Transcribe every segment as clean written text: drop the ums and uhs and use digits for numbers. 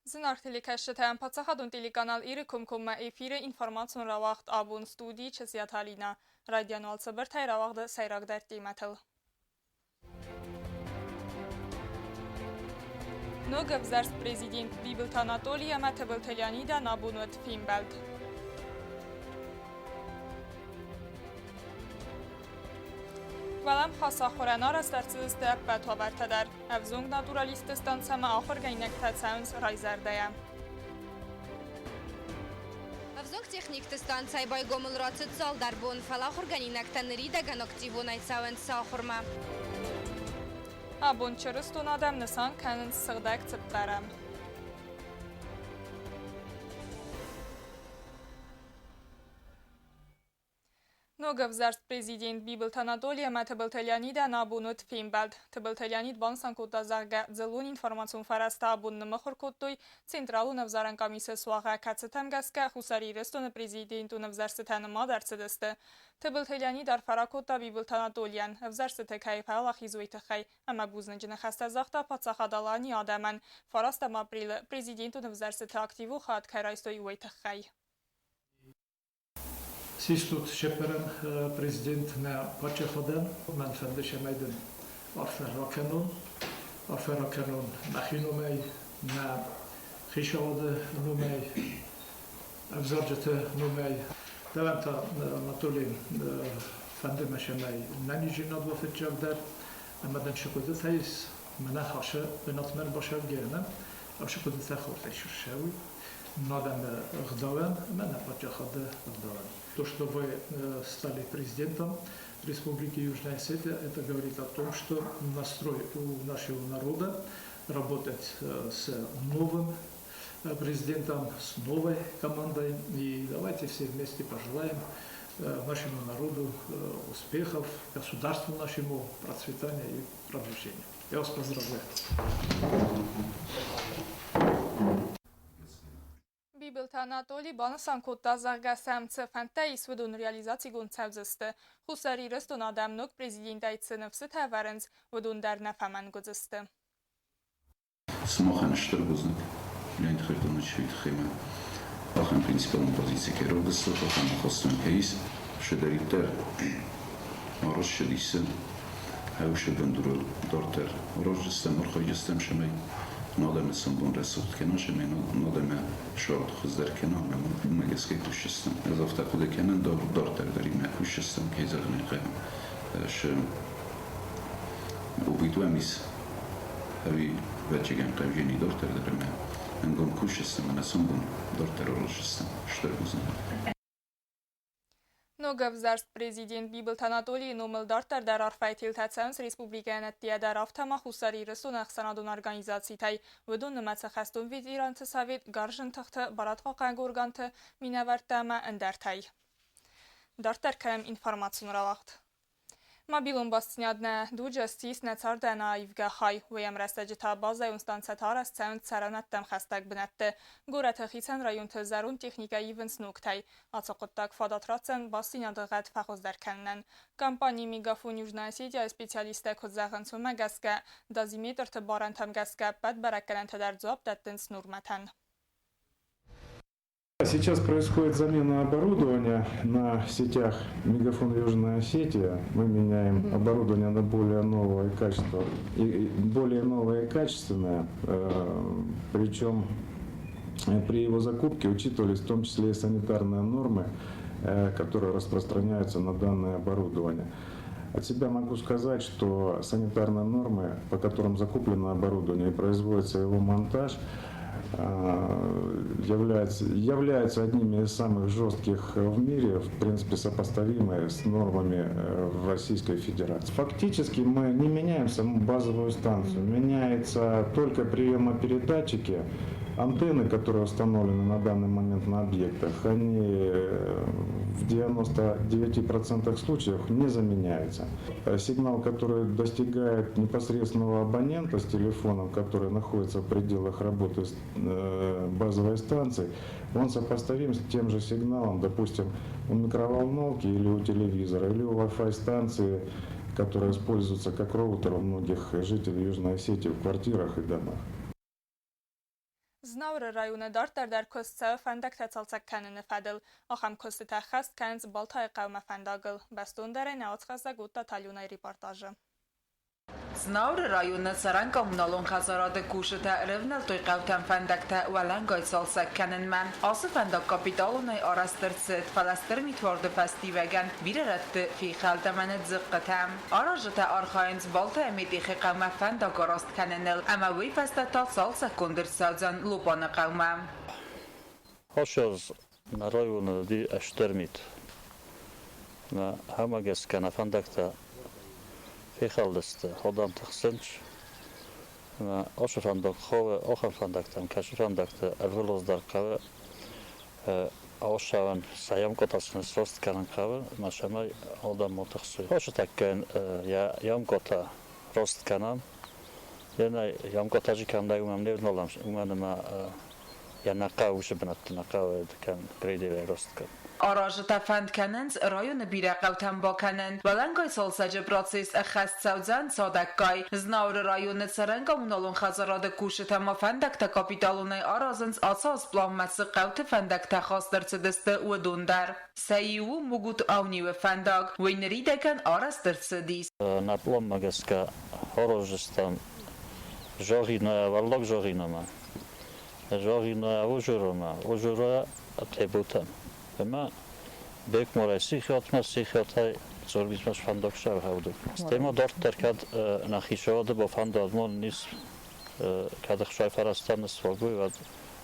Զնարթելի կաշտայան պացախադուն տիլիկանալ իրը կումկումը էփիրը ինформացիոն ռավաղտ աբուն ստուդի չսիաթալինա, ռադիանուալ ծբրթայ ռավաղդը սայրագդար տիմաթլ։ Նոգավ զարս prezident Բիբլտ Անատոլիա մաթվլթելյանիդա նաբունուտ ֆիմբալդ։ Վալամ խասախորանար աստարցızda պատվավարտադար, ավզունգ նատուրալիստստան սամա ախոր գայնեկտացանց ռայզարդայա։ Avzong texnik stansiya baygomulratı zaldarbon falaq organinaktanri daganoktivon aytsaven saxurma. Abun çırıstun adam nisan kanın sığdak çıptaram. Նոգավ զարս prezident Բիբլտ Անատոլիա մաթվլթելյանիդա նաբունուտ ֆիմբալդ, թվլթելյանիդ բանսանկոտազաղգա ձլուն ինформացիոն ֆարաստա աբուն նմխորկոտույ, ցենտրալու նվզարան կամիսը սուաղա կացըթամ գասկա, խուսարի ռեստոնը prezidentու նվզարսըթանը մադարցըդստը, թվլթելյանիդ արֆարակոտա Բիբլտ Անատոլիան, վզարսըթե կայփայալ ախիզույթը խայ, ամագուզնը ջնխաստազաղտա պացախադալանի ադաման, ֆարաստամ ապրիլը, prezidentու նվզարսըթե ակտիվու խատ քայրայստոյ ուույթը խայ. Sistut Sheperan prezident na Pachechoden, man fendesem egyden Arferrakenon Machinumei, na Chishaode Numei, Avzarjete Numei, Deventa Natolin fendemesemei Nenizsinadva Fitjagder, Emaden Sokodet Heis, Menachase, Benatmer Bashev Gérnem, a Sokodet Echort és Sewi. Надо Гдавен, меня Пачахаде Гдавен. То, что вы стали президентом Республики Южная Осетия, это говорит о том, что настрой у нашего народа работать с новым президентом, с новой командой. И давайте все вместе пожелаем нашему народу успехов, государству нашему процветания и продвижения. Я вас поздравляю. Բիբլտ Անատոլի բանսանկոտազաղգա սամցը ֆանտայի սվդուն ռեալիզացի գունցավզստը, խուսարի ռստուն ադամնոք prezident այցը նվսը թավարնց վդուն դարնաֆաման գոձստը. Смохан штербузник, лянь хребтон очевид хема. Ахам принципиална позиция керогъста, ахам хостен кейс, шедеритер, орош шедисен, хауше бендуру дортер, орош жестем, орхой жестем шемей. Надаме самбон ресурт кена, шемей надаме шорт хыздер кена, мегеске кушестем. Ez avtakude kenen dортер дари мекушестем, кейзерни хем. Ше убитуем из Havi veçegen tevjeni dorter derime. Engom kuşestem, anasambon dorter orosestem. Şterbuzun. Նոգավ զարս prezident Բիբլտ Անատոլի նոմլ դարտար դար արվայթիլ թացանց Ռեսպուբլիկայանը տիադար ավթամա խուսարի ռսուն ախսանադուն արգանիզացի թայ վդուն նմացը խաստուն վիտ իրանցը սավիտ գարժն թղթը բարատղական գորգանթը մինավարտամա ընդարտայ. Դարտար կրեմ ինформացիոն ռավաղտ. Մաբիլուն բաստինյադնա դուջը ստիսնա ծարդանա այվգա խայ, վեյամ ռաստաջիթա բազայուն ստանցաթար ասցայուն ծարանատտամ խաստակ բնատտը, գորաթը խիցան ռայուն թզարուն տեխնիկայի վնցնուկթայ, ացոկոտտակ ֆադատրացեն բաստինյադղատ ֆախոզդարքաննան. Կամպանի միգաֆուն Южная Осетия специалистը կոզաղնցում է գասկա, դազիմետր թբարանթամ գասկա պատ բարակալան թդարձոապ տատտենց նուրմաթան. Сейчас происходит замена оборудования на сетях Мегафон Южная Осетия. Мы меняем оборудование на более новое качество и более новое и качественное. Причем при его закупке учитывались в том числе и санитарные нормы, которые распространяются на данное оборудование. От себя могу сказать, что санитарные нормы, по которым закуплено оборудование и производится его монтаж, являются одними из самых жестких в мире, в принципе сопоставимые с нормами в Российской Федерации. Фактически мы не меняем саму базовую станцию, меняются только приемопередатчики, антенны, которые установлены на данный момент на объектах, они в 99% случаев не заменяются. Сигнал, который достигает непосредственного абонента с телефоном, который находится в пределах работы базовой станции, он сопоставим с тем же сигналом, допустим, у микроволновки или у телевизора, или у Wi-Fi станции, которая используется как роутер у многих жителей Южной Осетии в квартирах и домах. Znavre rayonu dartlar der köstse fendak tetsalsak kanını fadil. Axam köstü təxəst kənz baltay qavma fendagıl. Bəstun dərə nəatxəzə qutta talyunay reportajı. Znavre rayonu Saran kommunalon xəzaradı kuşuta revnel toyqavtan fendakta valangay salsak kanınman. Ası fendak kapitalunay arastırsı falastir mitvardı festivagan bir rəttı fi xaldamanı zıqqıtam. Arajıta arxayınc balta əmidixi qavma fendak arast kanınıl. Ama vi festata salsak kondırsalcan lupanı qavma. Hoşoz na rayonu di əştərmit. Na hamages kana fendakta Fechaldeste, hodam taxsınç. Ve oşu fandak xove, oxan fandaktan, kaşı fandakta evvelozdar qave, oşavan sayam kotasını sost kanan qave, maşamay hodam motaxsı. Oşu takken yam kota rost kanan, yine yam kotacı kanda umam nevn olam, umanıma yanaqqa uşu binattı naqqa kan greyde rost kan. Arajıta fendkanınc rayonu biraqavtan bakanın. Valangay salsacı proses əxəst savcan sadakkay. Znavre rayonu Saran kommunalon xəzaradı kuşuta ma fendakta kapitalunay arazınc asas planması qavtı fendakta xastırçıdıstı udundar. Sayivu mugut avnive fendak. Veyneridekan arastırçıdis. Na planmageska horojistan žorinoja, varlok žorinoma. Žorinoja užuroma tebutan. Ama bekmore sihotay zorgizmaş fandokşav havdu. Stema dört terkad naxişavadı bu fandadmon nis kadakşay farastan svogu ve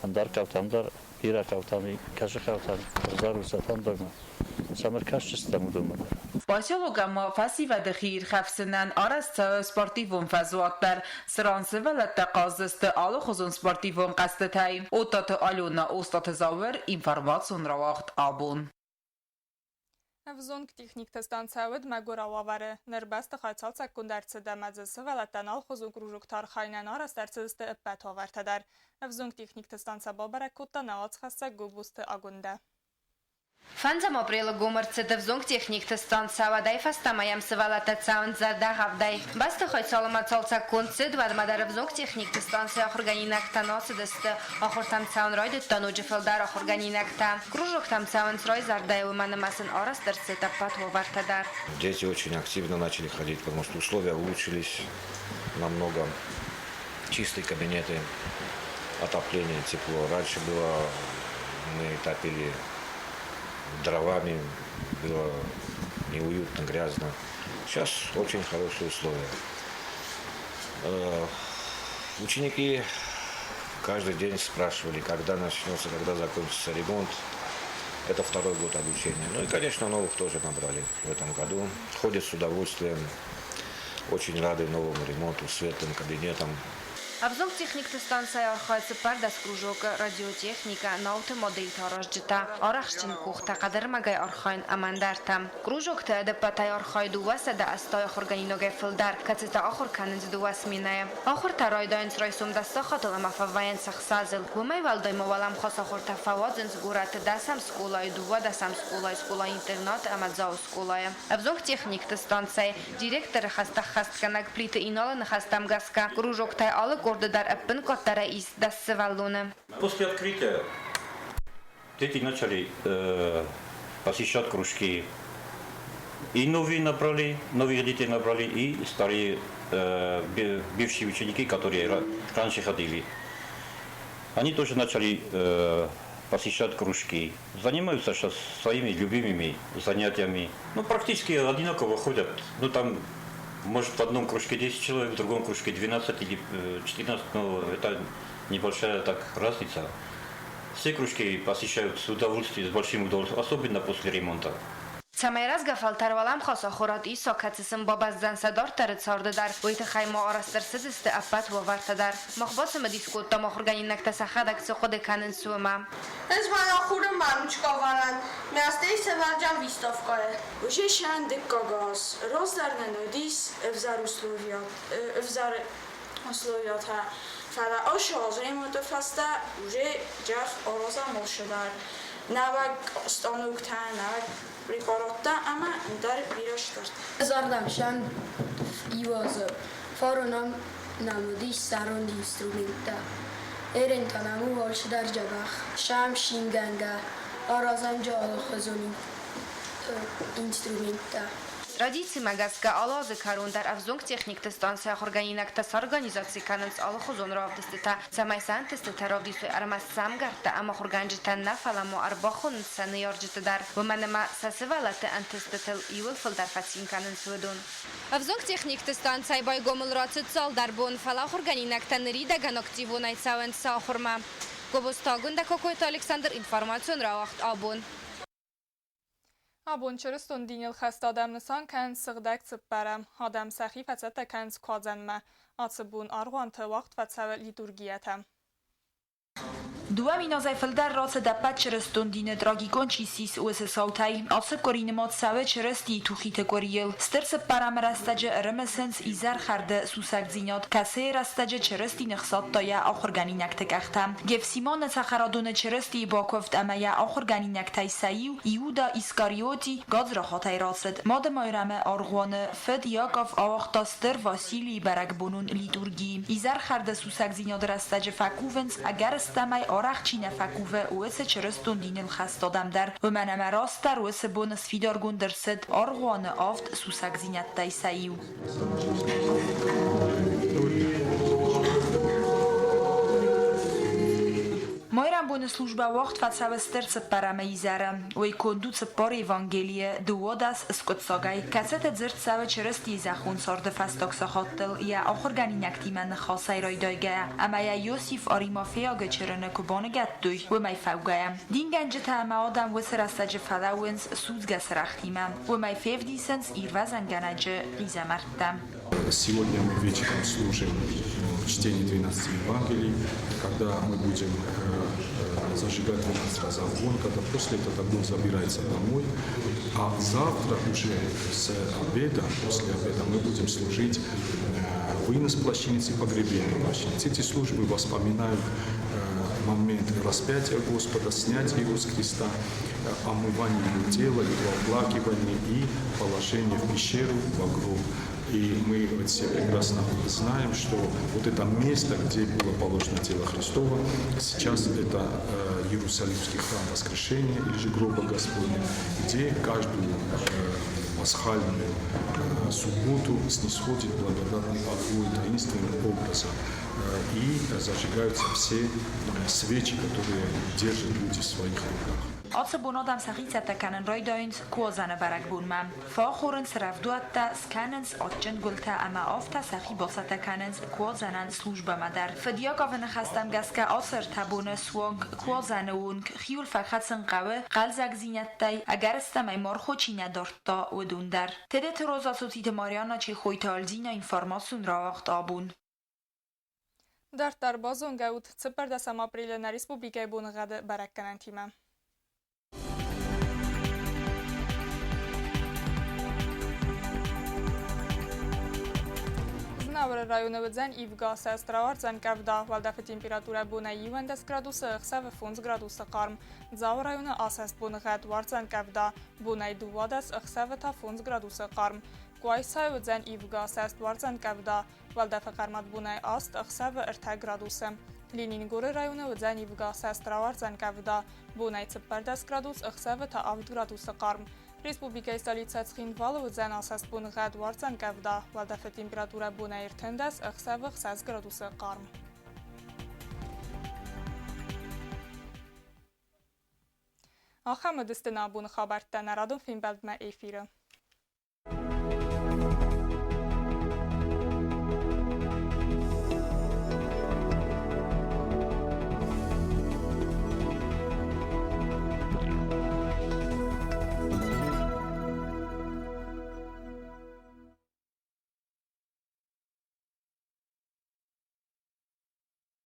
andar kavtamdar bira kavtami kaşı kavtam zarusa fandogma. Samar kaşçıstam dumadı. Pasiologama fasiva dexir xafsınan arasta sportivun fazuatlar sıransı velette qazdıstı alı xuzun sportivun qastıtay. Otatı aluna ostatı zavır informasyon ravaqt abun. Evzong texnik testancavid megoravavare. Nerbeste xayçalsak kundertse demedzesi veletten alxuzun krujuk tarxaynen arastarcıstı ippet haverteder. Evzong texnik testanca babarek kutta neatxesse gubuste agunde. Фанзам апрела гумарцы девзунг техникты станцава дай фастамаям сывалата цаун задахавдай. Басты хой салама цалца кунцы двадмадар взунг техникты станция охорганинакта носыдысты. Охортам цаун ройды тануджи филдар охорганинакта. Кружок там цаун срой зардай уманымасын арастырцы таппат вартадар. Дети очень активно начали ходить, потому что условия улучшились намного. Чистые кабинеты, отопление, тепло. Раньше было, мы топили дровами, было неуютно, грязно. Сейчас очень хорошие условия. Ученики каждый день спрашивали, когда начнется, когда закончится ремонт. Это второй год обучения. Ну и, конечно, новых тоже набрали в этом году. Ходят с удовольствием. Очень рады новому ремонту, светлым кабинетам. Авзонг техникты станция архайцы пардас кружока радиотехника науты модель таражжыта. Арахшчин кухта кадырмагай архайн амандартам. Кружокта адапатай архай дуаса да астай охорганиноге филдар. Кацета охор канынз дуас миная. Охор тарайдайн срайсум дасса хатыл амафаваян сахсазыл. Гумай валдай мовалам хас охор тафавадзынз гурат дасам скулай дува дасам скулай интернат амадзау скулай. Авзонг техникты станция директор хастахастканак плиты иналан хастамгаска. Кружоктай алы Дар аппен коттара из дассываллуна. После открытия дети начали посещать кружки. И новые дети набрали, и старые бывшие ученики, которые раньше ходили. Они тоже начали посещать кружки. Занимаются сейчас своими любимыми занятиями. Ну, практически одинаково ходят. Ну, там может в одном кружке 10 человек, в другом кружке 12 или 14, но это небольшая так разница. Все кружки посещают с удовольствием, с большим удовольствием, особенно после ремонта. Самай раз гафалтар валам хас охорат и сокатсым бабаздан садар тарит сардадар. Уйта хайма арастырсыдысты аппат вавартадар. Махбасым дискутта махорганинакта сахадак соходе канын сума. Ez már a hurmán uçkavaran, mert észre várjam výstavkaje. Уже шандык кагаз, раздарнен одис, evzar условията. Фара ашаз ремонт фаста уже жах ароза молшадар. Навак стануктан, навак препаратта, ама дар бирашкард. Zardam şan ivazı. Faronam namudi sarondi instrumenta. Erentanamı volşidar cabaq. Şam şinganga. Arazanca alxazoni instrumenta. Традиции магазка алазы карундар авзунг техник тестанция органинак тас организации каналс алхозон равдестета самайсан тестета равдисой армас самгарта ама органжитан нафаламо арбахун саныяржитадар ваманама сасывалаты антестетел юлфылдар фатсин канал сведун авзунг техник тестанция байгомыл рацицал дарбон фала органинак танрида ганоктивон айцавен сахурма Гобостагунда какой-то Александр информацион равахт абон Abun çırıstun dinil xəst adamlısan kən sıqdak çıpparəm. Adam səxi fəçətə kən skazənmə. Atsıbun arğantı vaxt fəçəvə liturgiyətəm. دوامین از فلدر راست دپت چرستون دین دراگیگون چیسیس و سالتای آسب کورینمات سوه چرستی توخیت کوریل سترس پرام رستج رمسنس ایزر خرده سوسک زینات کسه رستج چرستی نخصات تایا آخرگانی نکتک اختم گفسیمان سخرادون چرستی با کفت امیا آخرگانی نکتای سایو ایودا ایسکاریوتی گاز را خاطای راست ماد مایرمه آرغوان فد یاکاف آختاستر واسیلی برگبونون لیتورگی ایزر خرده سوسک زینات رستج فکوونس اگر استمای آرخچی نفکوه اوس چرستون دینل خستادم در و منم راستر اوس بونس فیدارگون درسد آرغوان آفت سوسک زینت دای سایو Moiram bună slujba wacht fațava sterță parameizaram, oi conduță por evanghelie duodas skotsagai, kacete dzirtsava čersti zachun sorda fastok sahotel ja ochorganinak timan khasai roidaiga, amaya Yosif Arimafea gečerene kubane gattui, و mai fauga. Dingange tama adam weserastaje falawens suzga srachtima, و mai fevdisens irvazanganage rizamartam. Сегодня мы вечером служим чтение 12 Евангелий, когда мы будем зажигать 12 раз огонь, когда после этого огонь забирается домой, а завтра уже с обеда, после обеда мы будем служить вынос плащаницы и погребение плащаницы. Эти службы воспоминают момент распятия Господа, снятия Его с креста, омывания Его тела, Его оплакивания и положения в пещеру, в гроб. И мы все прекрасно знаем, что вот это место, где было положено тело Христово, сейчас это Иерусалимский храм Воскрешения, или же гроба Господня, где каждую пасхальную субботу снисходит благодатный огонь таинственным образом. И зажигаются все свечи, которые держат люди в своих руках. Atsabon adam saxitsata kanen roidains kuozane barakbun mam. Fakhorens ravduatta skanens atjen gulta ama afta saxi bosata kanens kuozanan slujba madar. Fediakaven khastam gaska asr tabone swag kuozane un khiul fakhatsen qawe qalzak zinattay agar istamay markhochi nadarta udundar. Tedet rozasotite Mariana chi khoitalzina informasun rawaxt abun. Dar bazon gaut tsper da sam april na Respublikay Bunğadı barakkanan timam. Znavr rayonevdzen ivga sestravardzen kavda valdafe temperatura buna 20 gradusa xsave fons gradusa qarm. Zav rayonu asest bunğat varzen kavda buna 20 xsave ta fons gradusa qarm. Quaysayvdzen ivga sest varzen kavda valdafe qarmat buna ast xsave 2 gradusa. Leningor rayonevdzen ivga sestravardzen kavda buna 10 gradus xsave ta 8 gradusa qarm. Respublikay stolica Țhinvalovdzen asest bunğat varzen kavda valdafe temperatura buna 20 xsave 6 gradusa qarm. Axamı distena bun xabartdan radon film bəlmə efiri.